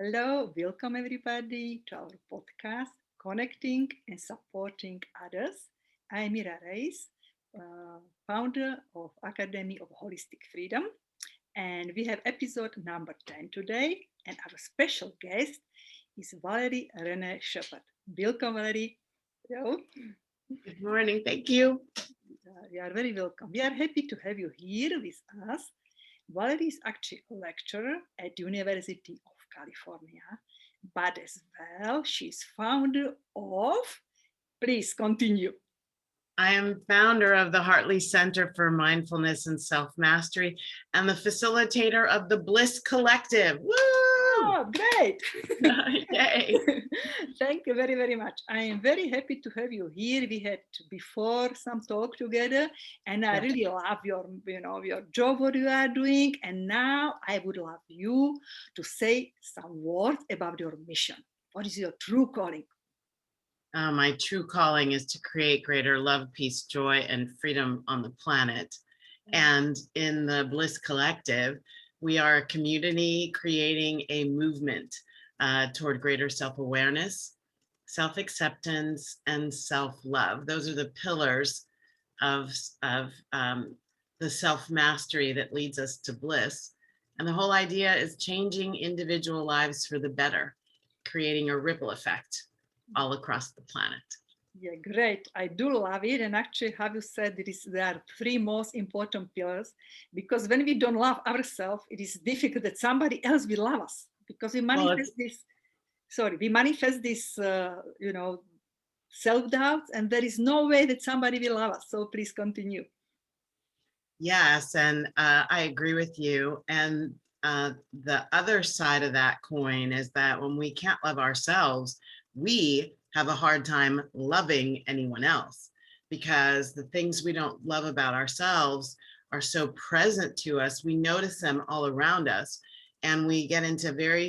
Hello, welcome everybody to our podcast, Connecting and Supporting Others. I'm Mira Reiss, founder of Academy of Holistic Freedom, and we have episode number 10 today, and our special guest is Valerie Rene Sheppard. Welcome, Valerie. Hello. Good morning. Thank you. You are very welcome. We are happy to have you here with us. Valerie is actually a lecturer at University of California, but as well, she's founder of, please continue. I am founder of the Hartley Center for Mindfulness and Self-Mastery and the facilitator of the Bliss Collective. Woo! Oh, great. Yay. Thank you very, very much. I am very happy to have you here. We had before some talk together, and I really love your job, what you are doing. And now I would love you to say some words about your mission. What is your true calling? My true calling is to create greater love, peace, joy, and freedom on the planet. And in the Bliss Collective, we are a community creating a movement toward greater self-awareness, self-acceptance, and self-love. Those are the pillars of the self-mastery that leads us to bliss. And the whole idea is changing individual lives for the better, creating a ripple effect all across the planet. Yeah, great. I do love it. And actually, have you said there are three most important pillars, because when we don't love ourselves, it is difficult that somebody else will love us, because we manifest this self-doubt, and there is no way that somebody will love us. So please continue. Yes, and I agree with you. And the other side of that coin is that when we can't love ourselves, we have a hard time loving anyone else, because the things we don't love about ourselves are so present to us. We notice them all around us, and we get into very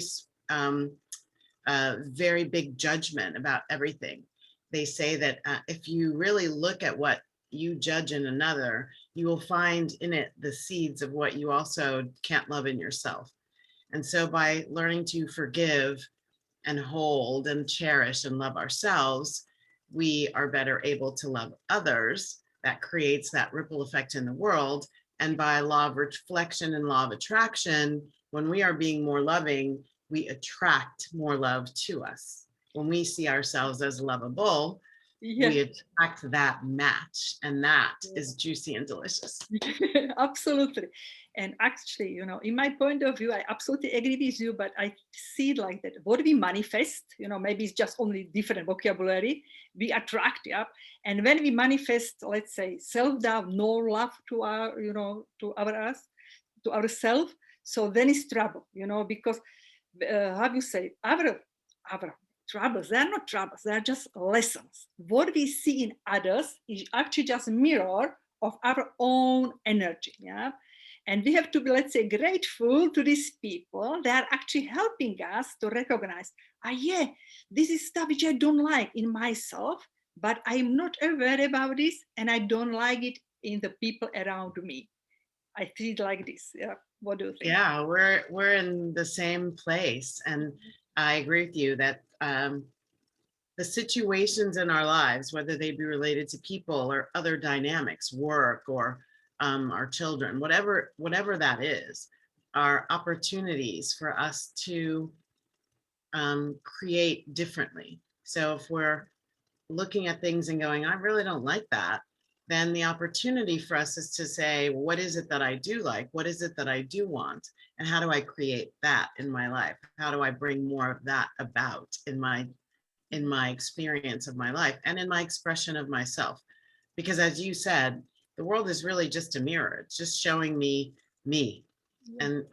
big judgment about everything. They say that if you really look at what you judge in another, you will find in it the seeds of what you also can't love in yourself. And so by learning to forgive and hold and cherish and love ourselves, we are better able to love others. That creates that ripple effect in the world. And by law of reflection and law of attraction, when we are being more loving, we attract more love to us. When we see ourselves as lovable, we attract that match, and that is juicy and delicious. Absolutely. And actually, in my point of view, I absolutely agree with you, but I see it like that. What we manifest, maybe it's just only different vocabulary, we attract, And when we manifest, let's say, self-doubt, no love to to ourselves, so then it's trouble, because how you say, our troubles, they're not troubles, they're just lessons. What we see in others is actually just a mirror of our own energy, And we have to be, let's say, grateful to these people. They are actually helping us to recognize, this is stuff which I don't like in myself, but I'm not aware about this, and I don't like it in the people around me. I see it like this. Yeah. What do you think? Yeah, we're in the same place, and I agree with you that the situations in our lives, whether they be related to people or other dynamics, work or our children, whatever that is, are opportunities for us to create differently. So if we're looking at things and going, I really don't like that, then the opportunity for us is to say, what is it that I do like? What is it that I do want? And how do I create that in my life? How do I bring more of that about in my experience of my life and in my expression of myself? Because as you said, the world is really just a mirror. It's just showing me. And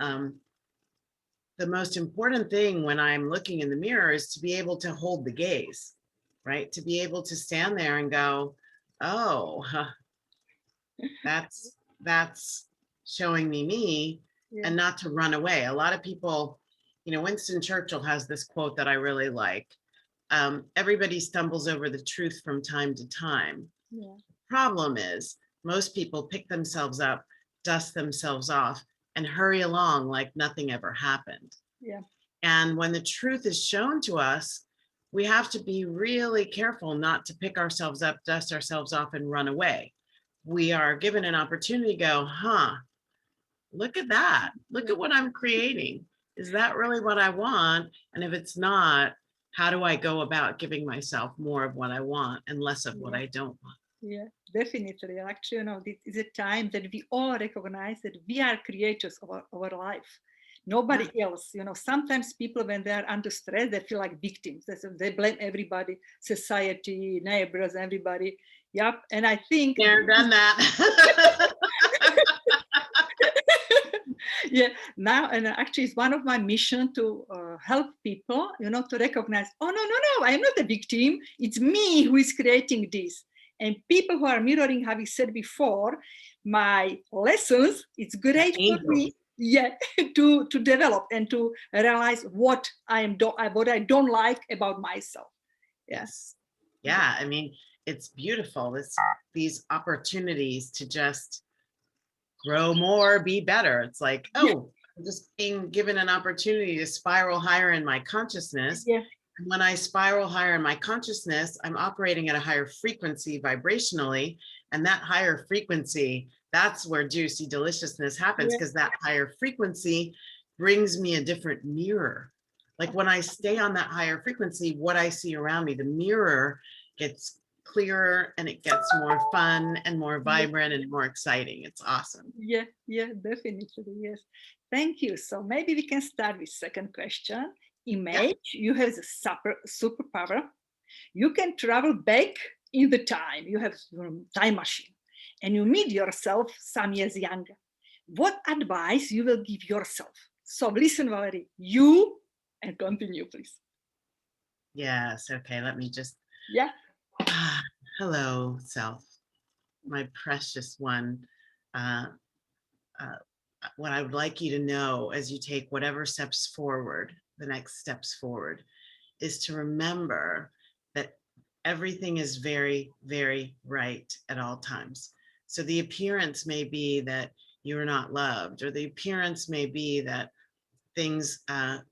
the most important thing when I'm looking in the mirror is to be able to hold the gaze, right? To be able to stand there and go, oh, that's showing me, and not to run away. A lot of people, Winston Churchill has this quote that I really like. Everybody stumbles over the truth from time to time. The problem is most people pick themselves up, dust themselves off, and hurry along like nothing ever happened. And when the truth is shown to us, we have to be really careful not to pick ourselves up, dust ourselves off, and run away. We are given an opportunity to go, look at that. Look at what I'm creating. Is that really what I want? And if it's not, how do I go about giving myself more of what I want and less of what I don't want? Yeah, definitely. Actually, this is a time that we all recognize that we are creators of our life. Nobody else. Sometimes people, when they are under stress, they feel like victims. They blame everybody, society, neighbors, everybody. Yep. And I think never done that. yeah, now, and actually it's one of my mission to help people, to recognize, oh, no, I'm not a victim. It's me who is creating this. And people who are mirroring, having said before, my lessons, it's great for me, to develop and to realize what I don't like about myself. Yes. Yeah. I mean, it's beautiful. It's these opportunities to just grow more, be better. It's like, I'm just being given an opportunity to spiral higher in my consciousness. Yeah. And when I spiral higher in my consciousness, I'm operating at a higher frequency vibrationally. And that higher frequency, that's where juicy deliciousness happens, because that higher frequency brings me a different mirror. Like when I stay on that higher frequency, what I see around me, the mirror gets clearer and it gets more fun and more vibrant and more exciting. It's awesome. Yeah, definitely. Yes. Thank you. So maybe we can start with second question. Image, you have the superpower. You can travel back in the time. You have time machine and you meet yourself some years younger. What advice you will give yourself? So listen, Valerie, you, and continue, please. Yes. Okay. Let me just. Yeah. Hello, self, my precious one. What I would like you to know as you take whatever steps forward, the next steps forward, is to remember that everything is very, very right at all times. So the appearance may be that you're not loved, or the appearance may be that things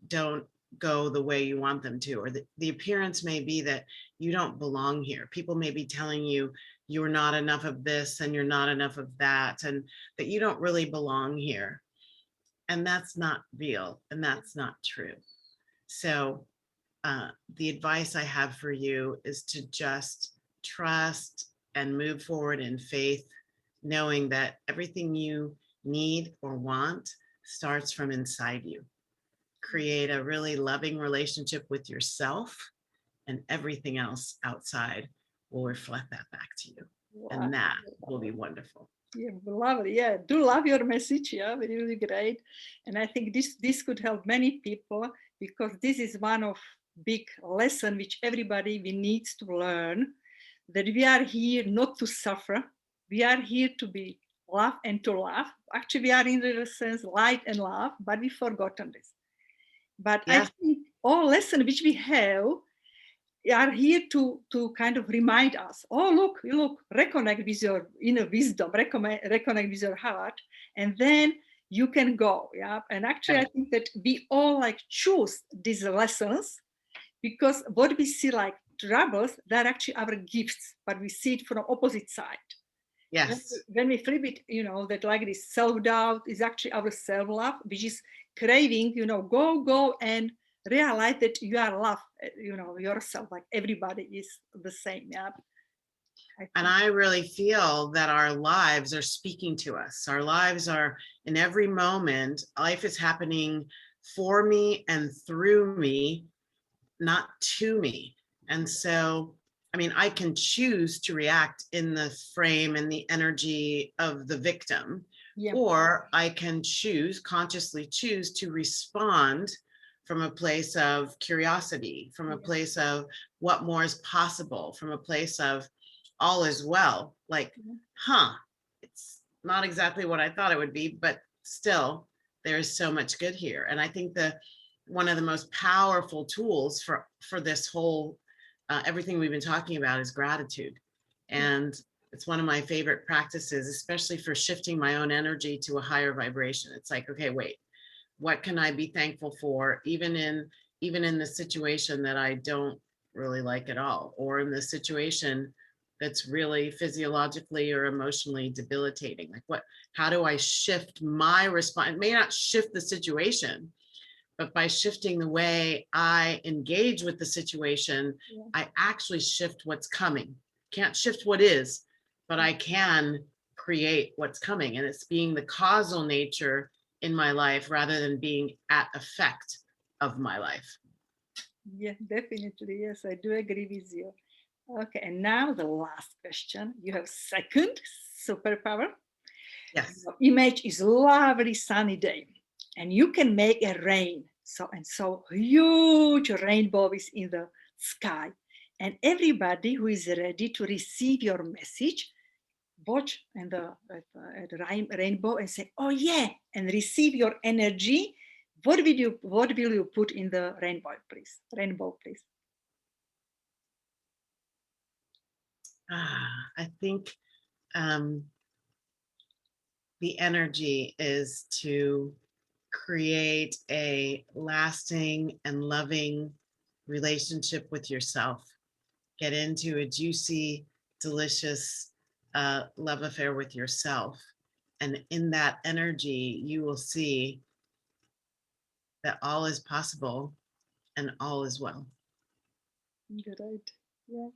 don't go the way you want them to, or the appearance may be that you don't belong here. People may be telling you you're not enough of this and you're not enough of that, and that you don't really belong here. And that's not real, and that's not true. So the advice I have for you is to just trust and move forward in faith, knowing that everything you need or want starts from inside you. Create a really loving relationship with yourself, and everything else outside will reflect that back to you. Wow. And that will be wonderful. Yeah, lovely. Yeah, do love your message. Yeah, really great. And I think this could help many people, because this is one of big lesson which everybody we needs to learn, that we are here not to suffer. We are here to be love and to laugh. Actually, we are in the sense light and love, but we've forgotten this. But I think all lessons which we have are here to kind of remind us, oh, look, reconnect with your inner wisdom, reconnect with your heart, and then you can go. Yeah. And actually, I think that we all choose these lessons, because what we see like troubles, they're actually our gifts, but we see it from opposite side. Yes. When we flip it, that like this self-doubt is actually our self-love, which is craving, go and realize that you are loved, yourself, like everybody is the same. Yeah. And I really feel that our lives are speaking to us. Our lives are, in every moment, life is happening for me and through me, not to me. And so, I mean, I can choose to react in the frame and the energy of the victim, or I can consciously choose to respond from a place of curiosity, from a place of what more is possible, from a place of all is well. Like, it's not exactly what I thought it would be, but still, there's so much good here. And I think one of the most powerful tools for this whole everything we've been talking about is gratitude. And it's one of my favorite practices, especially for shifting my own energy to a higher vibration. It's like, okay, wait, what can I be thankful for, even in the situation that I don't really like at all, or in the situation that's really physiologically or emotionally debilitating. Like how do I shift my response? It may not shift the situation, but by shifting the way I engage with the situation, I actually shift what's coming. Can't shift what is, but I can create what's coming. And it's being the causal nature in my life rather than being at effect of my life. Yeah, definitely. Yes, I do agree with you. Okay, and now the last question. You have second superpower. Yes. Your image is lovely sunny day, and you can make a rain. So huge rainbow is in the sky, and everybody who is ready to receive your message, watch and the rainbow and say, "Oh yeah," and receive your energy. What will you put in the rainbow, please? Rainbow, please. I think the energy is to create a lasting and loving relationship with yourself. Get into a juicy, delicious love affair with yourself. And in that energy, you will see that all is possible and all is well. Right. Yeah.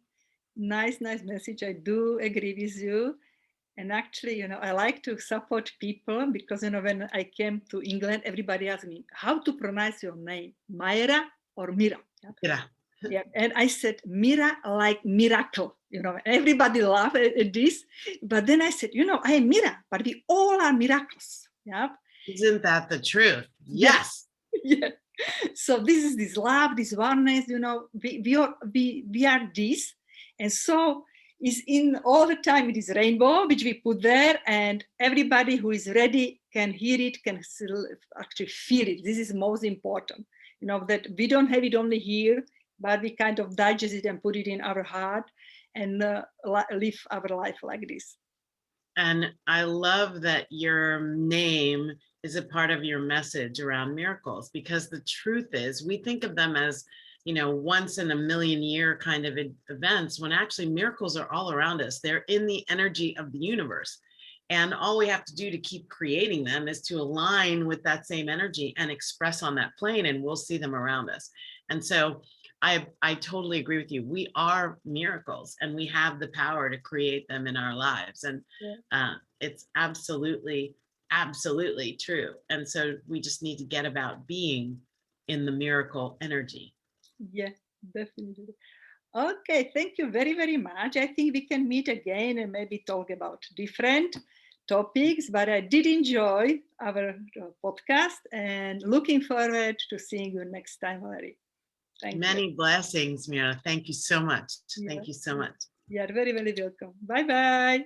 Nice message. I do agree with you. And actually, I like to support people because, when I came to England, everybody asked me, how to pronounce your name, Mira or Mira? Yeah. Yeah. And I said, Mira, like miracle, everybody laughed at this. But then I said, I am Mira, but we all are miracles. Yeah. Isn't that the truth? Yes. Yeah. So this is this love, this oneness, we are this. And so is in all the time it is rainbow, which we put there, and everybody who is ready can hear it, can actually feel it. This is most important, that we don't have it only here, but we kind of digest it and put it in our heart and live our life like this. And I love that your name is a part of your message around miracles, because the truth is we think of them as, once in a million year kind of events, when actually miracles are all around us. They're in the energy of the universe. And all we have to do to keep creating them is to align with that same energy and express on that plane, and we'll see them around us. And so I totally agree with you. We are miracles, and we have the power to create them in our lives. And it's absolutely true. And so we just need to get about being in the miracle energy. Yeah, definitely. Okay, thank you very, very much. I think we can meet again and maybe talk about different topics, but I did enjoy our podcast and looking forward to seeing you next time, Valerie. Thank you. Many blessings, Mira. Thank you so much. Thank you so much. You are very, very welcome. Bye-bye.